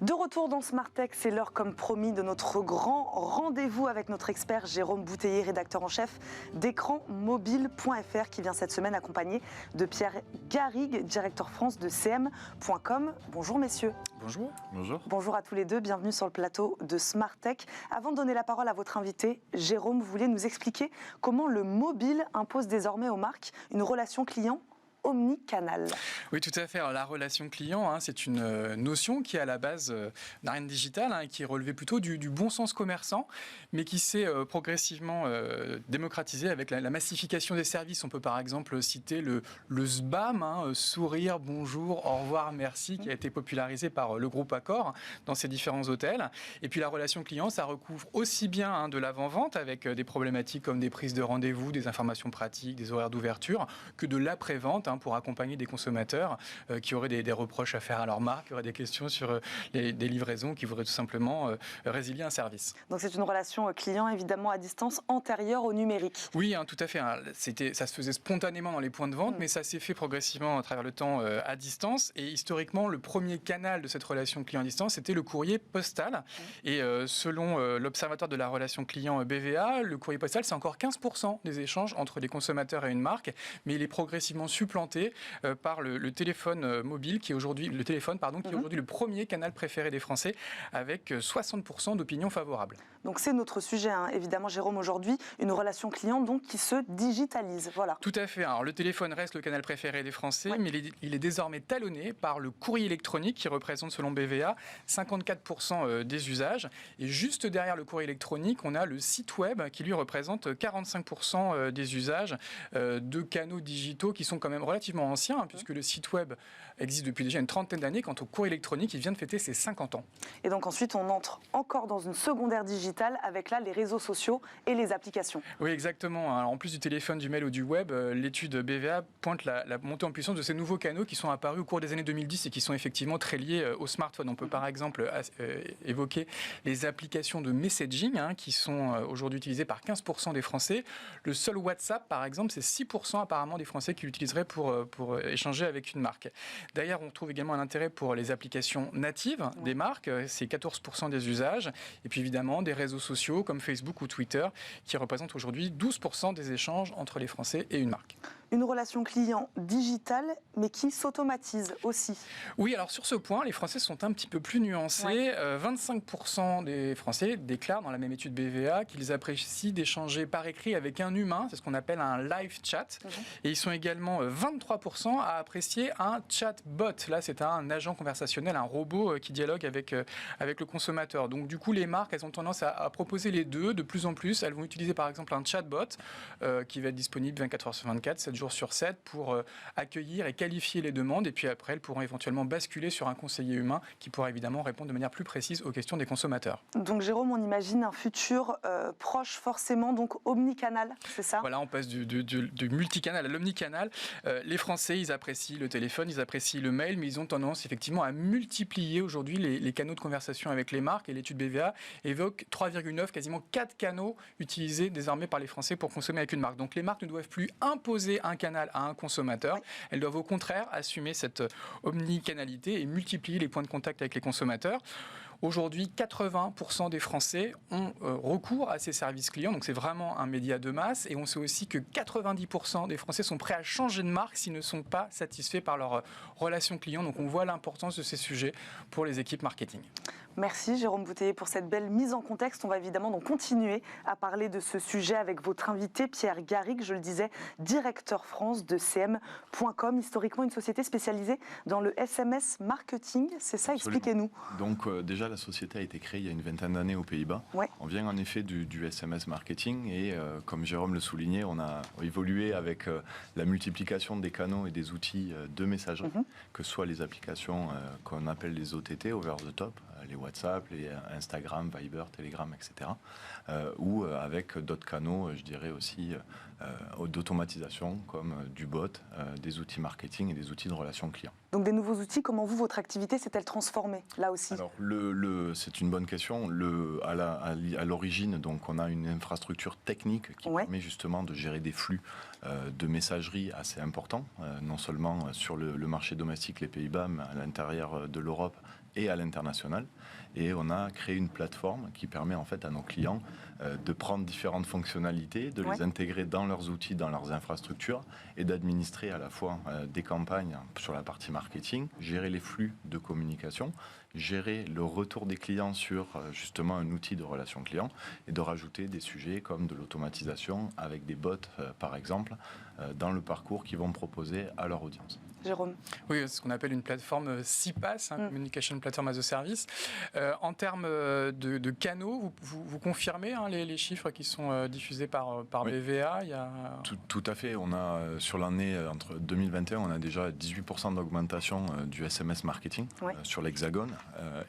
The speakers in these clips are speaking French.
De retour dans Smart Tech, c'est l'heure comme promis de notre grand rendez-vous avec notre expert Jérôme Bouteiller, rédacteur en chef d'écranmobile.fr qui vient cette semaine accompagné de Pierre Garrigue, directeur France de CM.com. Bonjour messieurs. Bonjour. Bonjour. Bonjour à tous les deux, bienvenue sur le plateau de Smart Tech. Avant de donner la parole à votre invité, Jérôme, vous voulez nous expliquer comment le mobile impose désormais aux marques une relation client omnicanal. Oui, tout à fait. Alors, la relation client, c'est une notion qui est à la base d'Ariane Digital, qui est relevée plutôt du bon sens commerçant, mais qui s'est progressivement démocratisée avec la massification des services. On peut par exemple citer le SBAM, sourire, bonjour, au revoir, merci, qui a été popularisé par le groupe Accor dans ses différents hôtels. Et puis la relation client, ça recouvre aussi bien de l'avant-vente avec des problématiques comme des prises de rendez-vous, des informations pratiques, des horaires d'ouverture, que de l'après-vente, pour accompagner des consommateurs qui auraient des reproches à faire à leur marque, qui auraient des questions sur des livraisons, qui voudraient tout simplement résilier un service. Donc c'est une relation client évidemment à distance antérieure au numérique. Oui, tout à fait. Ça se faisait spontanément dans les points de vente, mais ça s'est fait progressivement à travers le temps à distance. Et historiquement, le premier canal de cette relation client à distance, c'était le courrier postal. Et selon l'Observatoire de la relation client BVA, le courrier postal, c'est encore 15% des échanges entre les consommateurs et une marque, mais il est progressivement supplanté par le téléphone mobile, qui est aujourd'hui le premier canal préféré des Français, avec 60% d'opinions favorables. Donc c'est notre sujet, évidemment, Jérôme, aujourd'hui, une relation client donc qui se digitalise. Voilà. Tout à fait. Alors le téléphone reste le canal préféré des Français, mais il est désormais talonné par le courrier électronique qui représente, selon BVA, 54% des usages. Et juste derrière le courrier électronique, on a le site web qui lui représente 45% des usages de canaux digitaux qui sont quand même relativement ancien, puisque le site web existe depuis déjà une trentaine d'années. Quant au courrier électronique, il vient de fêter ses 50 ans. Et donc ensuite, on entre encore dans une seconde ère digitale avec les réseaux sociaux et les applications. Oui, exactement. Alors, en plus du téléphone, du mail ou du web, l'étude BVA pointe la montée en puissance de ces nouveaux canaux qui sont apparus au cours des années 2010 et qui sont effectivement très liés au smartphone. On peut par exemple évoquer les applications de messaging qui sont aujourd'hui utilisées par 15% des Français. Le seul WhatsApp, par exemple, c'est 6% apparemment des Français qui l'utiliseraient pour échanger avec une marque. D'ailleurs, on trouve également un intérêt pour les applications natives des marques, c'est 14% des usages, et puis évidemment des réseaux sociaux comme Facebook ou Twitter, qui représentent aujourd'hui 12% des échanges entre les Français et une marque. Une relation client digitale, mais qui s'automatise aussi. Oui, alors sur ce point, les Français sont un petit peu plus nuancés. 25% des Français déclarent dans la même étude BVA qu'ils apprécient d'échanger par écrit avec un humain, c'est ce qu'on appelle un live chat, et ils sont également 23% à apprécier un chatbot. Là, c'est un agent conversationnel, un robot qui dialogue avec le consommateur. Donc du coup, les marques, elles ont tendance à proposer les deux. De plus en plus, elles vont utiliser par exemple un chatbot qui va être disponible 24 heures sur 24, 7 jours sur 7 pour accueillir et qualifier les demandes. Et puis après, elles pourront éventuellement basculer sur un conseiller humain qui pourra évidemment répondre de manière plus précise aux questions des consommateurs. Donc Jérôme, on imagine un futur proche forcément, donc omnicanal, c'est ça ? Voilà, on passe du multicanal à l'omnicanal. Les Français, ils apprécient le téléphone, ils apprécient le mail, mais ils ont tendance effectivement à multiplier aujourd'hui les canaux de conversation avec les marques. Et l'étude BVA évoque 3,9, quasiment 4 canaux utilisés désormais par les Français pour consommer avec une marque. Donc les marques ne doivent plus imposer un canal à un consommateur. Elles doivent au contraire assumer cette omnicanalité et multiplier les points de contact avec les consommateurs. Aujourd'hui, 80% des Français ont recours à ces services clients, donc c'est vraiment un média de masse. Et on sait aussi que 90% des Français sont prêts à changer de marque s'ils ne sont pas satisfaits par leur relation client. Donc on voit l'importance de ces sujets pour les équipes marketing. Merci Jérôme Bouteiller pour cette belle mise en contexte. On va évidemment donc continuer à parler de ce sujet avec votre invité Pierre Garrigue, je le disais, directeur France de CM.com, historiquement une société spécialisée dans le SMS marketing. C'est ça, expliquez-nous. Donc déjà la société a été créée il y a une vingtaine d'années aux Pays-Bas. On vient en effet du SMS marketing et comme Jérôme le soulignait, on a évolué avec la multiplication des canaux et des outils de messagerie, que ce soit les applications qu'on appelle les OTT, over the top, les WhatsApp, les Instagram, Viber, Telegram, etc. Ou avec d'autres canaux, je dirais aussi d'automatisation comme du bot, des outils marketing et des outils de relations clients. Donc des nouveaux outils, comment votre activité s'est-elle transformée là aussi? Alors c'est une bonne question. À l'origine, donc on a une infrastructure technique qui permet justement de gérer des flux de messagerie assez importants, non seulement sur le marché domestique, les Pays-Bas, mais à l'intérieur de l'Europe et à l'international. Et on a créé une plateforme qui permet en fait à nos clients de prendre différentes fonctionnalités, de les intégrer dans leurs outils, dans leurs infrastructures et d'administrer à la fois des campagnes sur la partie marketing, gérer les flux de communication, gérer le retour des clients sur justement un outil de relation client et de rajouter des sujets comme de l'automatisation avec des bots par exemple dans le parcours qu'ils vont proposer à leur audience. Jérôme. Oui, c'est ce qu'on appelle une plateforme CPaaS, Communication Platform as a Service. En termes de canaux, vous confirmez les chiffres qui sont diffusés par BVA Tout à fait. On a, sur l'année entre 2021, on a déjà 18% d'augmentation du SMS marketing sur l'Hexagone.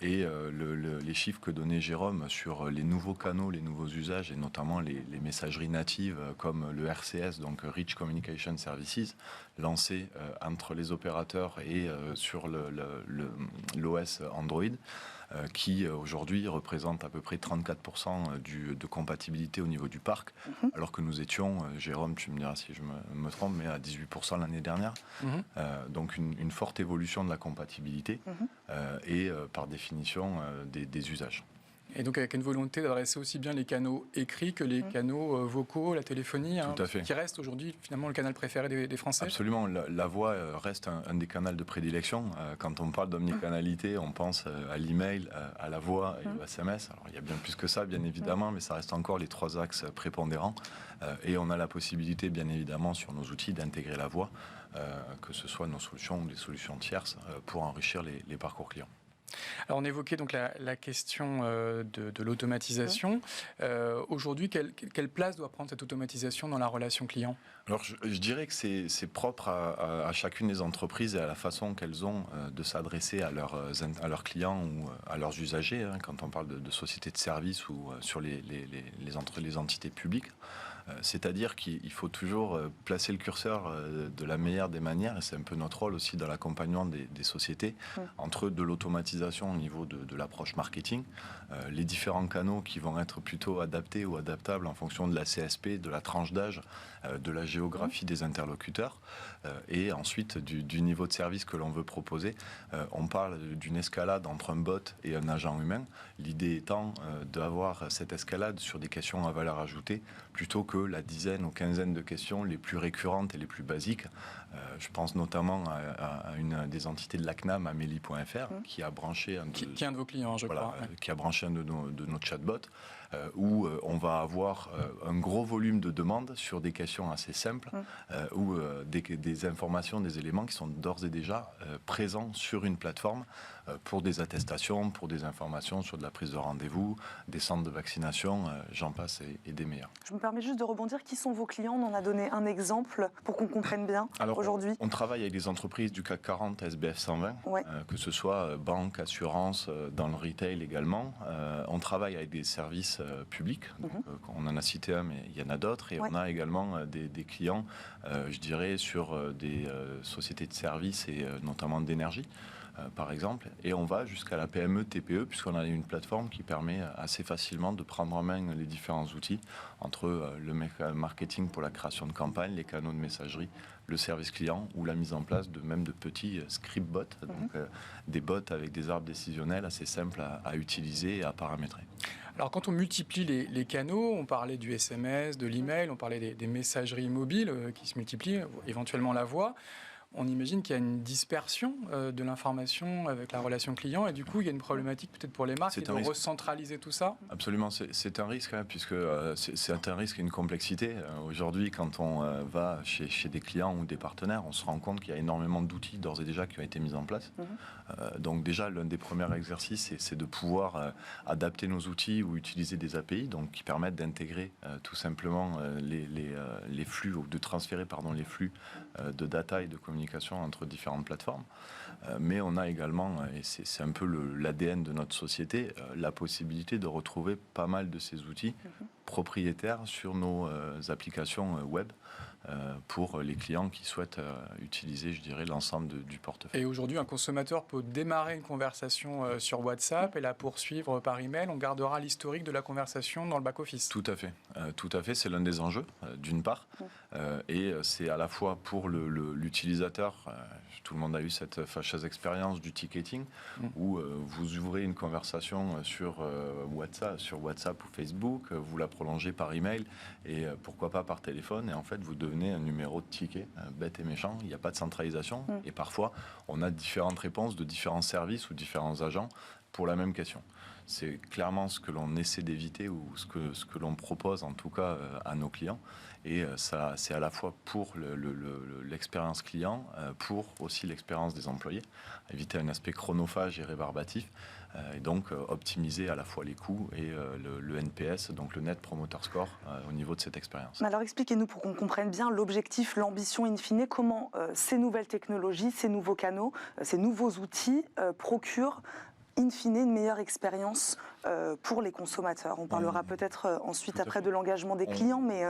Et les chiffres que donnait Jérôme sur les nouveaux canaux, les nouveaux usages, et notamment les messageries natives comme le RCS, donc Rich Communication Services, lancé entre les opérateurs et sur l'OS Android, qui aujourd'hui représente à peu près 34% de compatibilité au niveau du parc, alors que nous étions, Jérôme, tu me diras si je me trompe, mais à 18% l'année dernière. Donc une forte évolution de la compatibilité et par définition des usages. Et donc avec une volonté d'adresser aussi bien les canaux écrits que les canaux vocaux, la téléphonie, qui reste aujourd'hui finalement le canal préféré des Français. Absolument, la voix reste un des canaux de prédilection. Quand on parle d'omnicanalité, on pense à l'email, à la voix et au SMS. Alors il y a bien plus que ça, bien évidemment, mais ça reste encore les 3 axes prépondérants. Et on a la possibilité, bien évidemment, sur nos outils d'intégrer la voix, que ce soit nos solutions ou des solutions tierces, pour enrichir les parcours clients. Alors on évoquait donc la question de l'automatisation. Aujourd'hui, quelle place doit prendre cette automatisation dans la relation client ? Alors je dirais que c'est propre à chacune des entreprises et à la façon qu'elles ont de s'adresser à leurs clients ou à leurs usagers, quand on parle de sociétés de services ou sur les entités publiques. C'est-à-dire qu'il faut toujours placer le curseur de la meilleure des manières, et c'est un peu notre rôle aussi dans l'accompagnement des sociétés, entre de l'automatisation au niveau de l'approche marketing, les différents canaux qui vont être plutôt adaptés ou adaptables en fonction de la CSP, de la tranche d'âge, de la géographie des interlocuteurs, et ensuite du niveau de service que l'on veut proposer. On parle d'une escalade entre un bot et un agent humain, l'idée étant d'avoir cette escalade sur des questions à valeur ajoutée, plutôt que la dizaine ou quinzaine de questions les plus récurrentes et les plus basiques. Je pense notamment à une des entités de la CNAM, Amélie.fr, qui a branché qui est un de vos clients, je crois. Qui a branché un de nos chatbots, où on va avoir un gros volume de demandes sur des questions assez simples, ou des informations, des éléments qui sont d'ores et déjà présents sur une plateforme pour des attestations, pour des informations sur de la prise de rendez-vous, des centres de vaccination, j'en passe et des meilleurs. Je me permets juste de rebondir. Qui sont vos clients ? On en a donné un exemple pour qu'on comprenne bien aujourd'hui. On travaille avec des entreprises du CAC 40, SBF 120, que ce soit banque, assurance, dans le retail également. On travaille avec des services publics. Donc, on en a cité un, mais il y en a d'autres. Et on a également des clients, je dirais, sur des sociétés de services et notamment d'énergie. Par exemple, et on va jusqu'à la PME, TPE, puisqu'on a une plateforme qui permet assez facilement de prendre en main les différents outils, entre le marketing pour la création de campagnes, les canaux de messagerie, le service client ou la mise en place même de petits script bots, donc des bots avec des arbres décisionnels assez simples à utiliser et à paramétrer. Alors quand on multiplie les canaux, on parlait du SMS, de l'email, on parlait des messageries mobiles qui se multiplient, éventuellement la voix. On imagine qu'il y a une dispersion de l'information avec la relation client et du coup il y a une problématique peut-être pour les marques de recentraliser tout ça. Absolument, c'est un risque puisque c'est un risque et une complexité. Aujourd'hui, quand on va chez des clients ou des partenaires, on se rend compte qu'il y a énormément d'outils d'ores et déjà qui ont été mis en place. Donc déjà, l'un des premiers exercices, c'est de pouvoir adapter nos outils ou utiliser des API donc, qui permettent d'intégrer tout simplement les flux ou de transférer les flux de data et de communication communication entre différentes plateformes. Mais on a également, et c'est un peu l'ADN de notre société, la possibilité de retrouver pas mal de ces outils propriétaires sur nos applications web pour les clients qui souhaitent utiliser, je dirais, l'ensemble du portefeuille. Et aujourd'hui, un consommateur peut démarrer une conversation sur WhatsApp et la poursuivre par email. On gardera l'historique de la conversation dans le back-office. Tout à fait. C'est l'un des enjeux, d'une part. Et c'est à la fois pour l'utilisateur. Tout le monde a eu cette fâcheuse expérience du ticketing où vous ouvrez une conversation sur WhatsApp ou Facebook, vous la prolongez par email et pourquoi pas par téléphone. Et en fait, vous devenez un numéro de ticket bête et méchant. Il n'y a pas de centralisation. Et parfois, on a différentes réponses de différents services ou différents agents pour la même question. C'est clairement ce que l'on essaie d'éviter ou ce que l'on propose en tout cas à nos clients. Et ça, c'est à la fois pour l'expérience client, pour aussi l'expérience des employés, éviter un aspect chronophage et rébarbatif, et donc optimiser à la fois les coûts et le NPS, donc le Net Promoter Score, au niveau de cette expérience. Alors expliquez-nous pour qu'on comprenne bien l'objectif, l'ambition in fine, comment ces nouvelles technologies, ces nouveaux canaux, ces nouveaux outils procurent in fine une meilleure expérience pour les consommateurs. On parlera peut-être ensuite après de l'engagement des clients, mais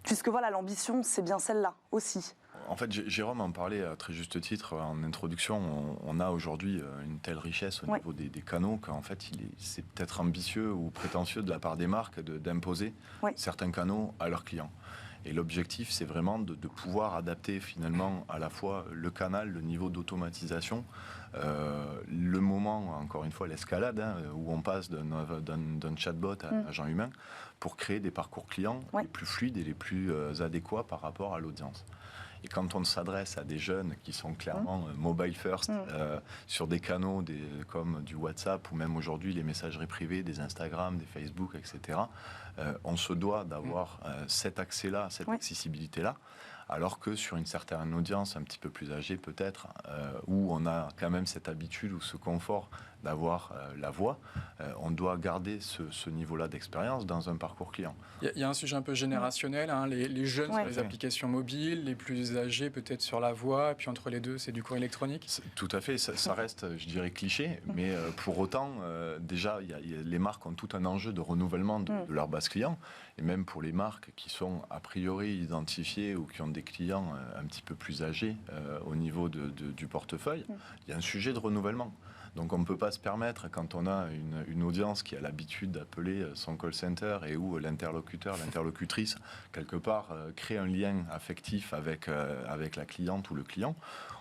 puisque voilà, l'ambition, c'est bien celle-là aussi. En fait, Jérôme en parlait à très juste titre en introduction. On a aujourd'hui une telle richesse au niveau des canaux qu'en fait, c'est peut-être ambitieux ou prétentieux de la part des marques d'imposer certains canaux à leurs clients. Et l'objectif, c'est vraiment de pouvoir adapter finalement à la fois le canal, le niveau d'automatisation, le moment, encore une fois, l'escalade, où on passe d'un chatbot à un agent humain, pour créer des parcours clients les plus fluides et les plus adéquats par rapport à l'audience. Et quand on s'adresse à des jeunes qui sont clairement mobile first, sur des canaux comme du WhatsApp ou même aujourd'hui les messageries privées, des Instagram, des Facebook, etc., on se doit d'avoir cet accès-là, cette accessibilité-là, alors que sur une certaine audience un petit peu plus âgée peut-être, où on a quand même cette habitude ou ce confort d'avoir la voix, on doit garder ce niveau-là d'expérience dans un parcours client. Il y a un sujet un peu générationnel, les jeunes sur les applications mobiles, les plus âgés peut-être sur la voix, et puis entre les deux, c'est du courrier électronique. Tout à fait, ça reste, je dirais, cliché, mais pour autant, déjà, les marques ont tout un enjeu de renouvellement de leur base client, et même pour les marques qui sont a priori identifiées ou qui ont des clients un petit peu plus âgés au niveau du portefeuille, il y a un sujet de renouvellement. Donc on ne peut pas se permettre, quand on a une audience qui a l'habitude d'appeler son call center et où l'interlocuteur, l'interlocutrice, quelque part, crée un lien affectif avec la cliente ou le client,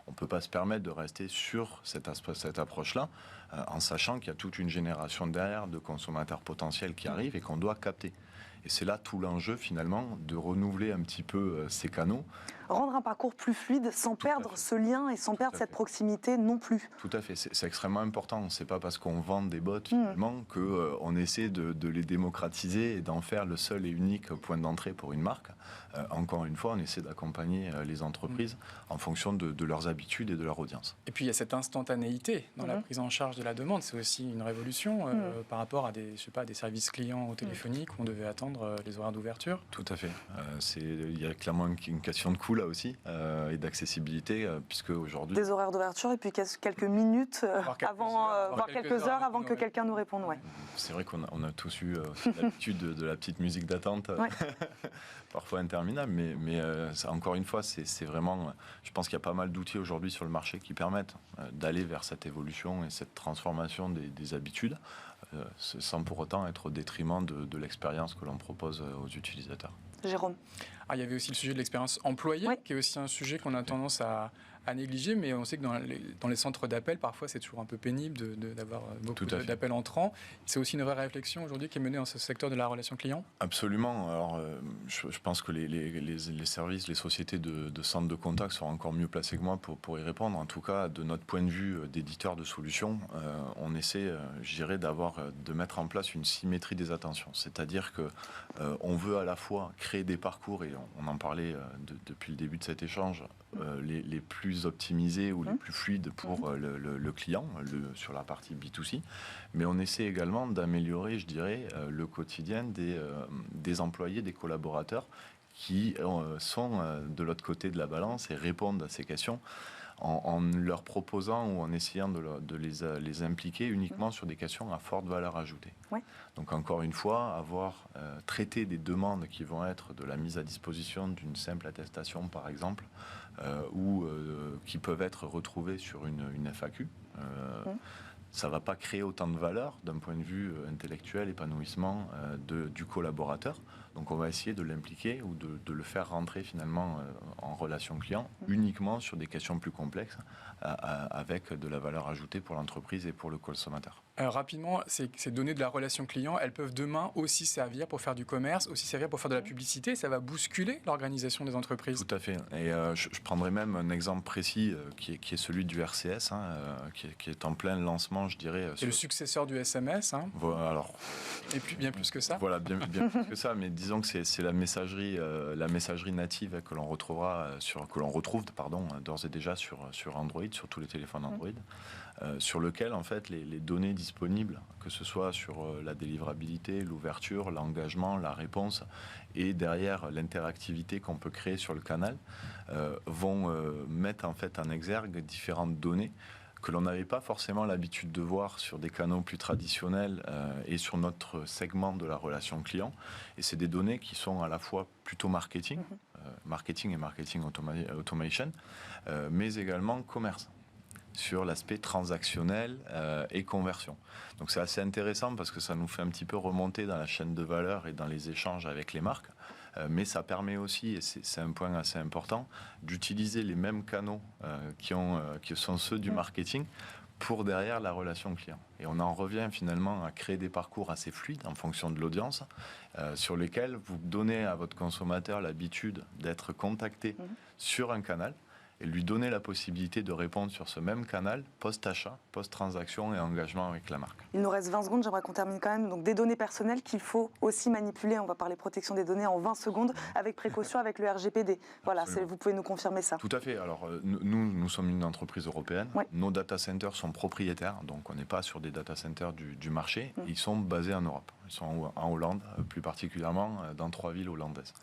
on ne peut pas se permettre de rester sur cette approche-là, en sachant qu'il y a toute une génération derrière de consommateurs potentiels qui arrivent et qu'on doit capter. Et c'est là tout l'enjeu, finalement, de renouveler un petit peu ces canaux. Rendre un parcours plus fluide sans perdre ce lien et sans perdre cette proximité non plus. Tout à fait, c'est extrêmement important. C'est pas parce qu'on vend des bots finalement qu'on essaie de les démocratiser et d'en faire le seul et unique point d'entrée pour une marque. Encore une fois, on essaie d'accompagner les entreprises en fonction de leurs habitudes et de leur audience. Et puis il y a cette instantanéité dans la prise en charge de la demande. C'est aussi une révolution par rapport à des services clients téléphoniques où on devait attendre les horaires d'ouverture. Tout à fait. Il y a clairement une question de coût là aussi et d'accessibilité puisque aujourd'hui... Des horaires d'ouverture et puis quelques minutes voire quelques heures avant que quelqu'un nous réponde. Ouais. C'est vrai qu'on a tous eu l'habitude de la petite musique d'attente, parfois interminable, mais encore une fois, c'est vraiment... Je pense qu'il y a pas mal d'outils aujourd'hui sur le marché qui permettent d'aller vers cette évolution et cette transformation des habitudes, sans pour autant être au détriment de l'expérience que l'on propose aux utilisateurs. Jérôme. Il y avait aussi le sujet de l'expérience employée, qui est aussi un sujet qu'on a tendance à négliger, mais on sait que dans les centres d'appel, parfois, c'est toujours un peu pénible d'avoir beaucoup d'appels entrants. C'est aussi une vraie réflexion aujourd'hui qui est menée dans ce secteur de la relation client. Absolument. Alors, je pense que les services, les sociétés de centres de contact seront encore mieux placés que moi pour y répondre. En tout cas, de notre point de vue d'éditeur de solutions, on essaie, je dirais, de mettre en place une symétrie des attentions. C'est-à-dire que on veut à la fois créer des parcours, et on en parlait depuis le début de cet échange, les plus optimisés ou les plus fluides pour le client sur la partie B2C, mais on essaie également d'améliorer, je dirais, le quotidien des employés, des collaborateurs qui sont de l'autre côté de la balance et répondent à ces questions en leur proposant ou en essayant de les impliquer uniquement sur des questions à forte valeur ajoutée. Oui. Donc encore une fois, avoir traité des demandes qui vont être de la mise à disposition d'une simple attestation par exemple, ou qui peuvent être retrouvées sur une FAQ. Ça ne va pas créer autant de valeur d'un point de vue intellectuel, épanouissement du collaborateur. Donc on va essayer de l'impliquer ou de le faire rentrer finalement en relation client uniquement sur des questions plus complexes avec de la valeur ajoutée pour l'entreprise et pour le consommateur. Rapidement, ces données de la relation client, elles peuvent demain aussi servir pour faire du commerce, aussi servir pour faire de la publicité. Ça va bousculer l'organisation des entreprises. Tout à fait. Et je prendrai même un exemple précis qui est celui du RCS, qui est en plein lancement, je dirais. C'est le successeur du SMS. Voilà, alors, et puis bien plus que ça. Voilà, bien plus que ça. Mais disons que c'est la messagerie native que l'on retrouve d'ores et déjà sur Android, sur tous les téléphones Android. Sur lequel en fait les données disponibles, que ce soit sur la délivrabilité, l'ouverture, l'engagement, la réponse et derrière l'interactivité qu'on peut créer sur le canal, vont mettre en fait en exergue différentes données que l'on n'avait pas forcément l'habitude de voir sur des canaux plus traditionnels et sur notre segment de la relation client. Et c'est des données qui sont à la fois plutôt marketing et marketing automation, mais également commerce, sur l'aspect transactionnel et conversion. Donc c'est assez intéressant parce que ça nous fait un petit peu remonter dans la chaîne de valeur et dans les échanges avec les marques, mais ça permet aussi, et c'est un point assez important, d'utiliser les mêmes canaux qui sont ceux du marketing pour derrière la relation client. Et on en revient finalement à créer des parcours assez fluides en fonction de l'audience, sur lesquels vous donnez à votre consommateur l'habitude d'être contacté sur un canal, et lui donner la possibilité de répondre sur ce même canal, post-achat, post-transaction et engagement avec la marque. Il nous reste 20 secondes, j'aimerais qu'on termine quand même. Donc des données personnelles qu'il faut aussi manipuler, on va parler protection des données en 20 secondes, avec précaution, avec le RGPD. Voilà, vous pouvez nous confirmer ça. Tout à fait. Alors nous sommes une entreprise européenne. Oui. Nos data centers sont propriétaires, donc on n'est pas sur des data centers du marché. Ils sont basés en Europe. Ils sont en Hollande, plus particulièrement dans 3 villes hollandaises.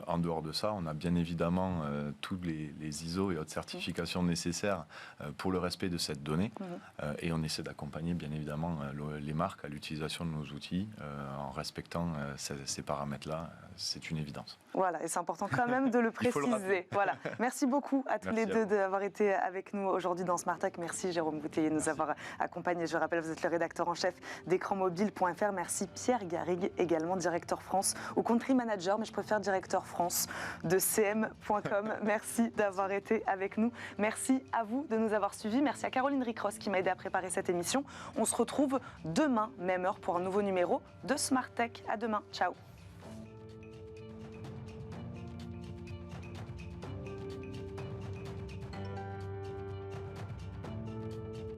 En dehors de ça, on a bien évidemment tous les ISO et autres certifications nécessaires pour le respect de cette donnée. Et on essaie d'accompagner bien évidemment les marques à l'utilisation de nos outils en respectant ces paramètres-là. C'est une évidence. Voilà, et c'est important quand même de le préciser. Voilà. Merci beaucoup à tous les deux d'avoir été avec nous aujourd'hui dans Smart Tech. Merci Jérôme Bouteiller de nous avoir accompagnés. Je rappelle, vous êtes le rédacteur en chef d'écranmobile.fr. Merci Pierre Garrigue, également directeur France ou country manager, mais je préfère directeur France de cm.com. Merci d'avoir été avec nous. Merci à vous de nous avoir suivis. Merci à Caroline Ricross qui m'a aidé à préparer cette émission. On se retrouve demain, même heure, pour un nouveau numéro de Smart Tech. À demain. Ciao.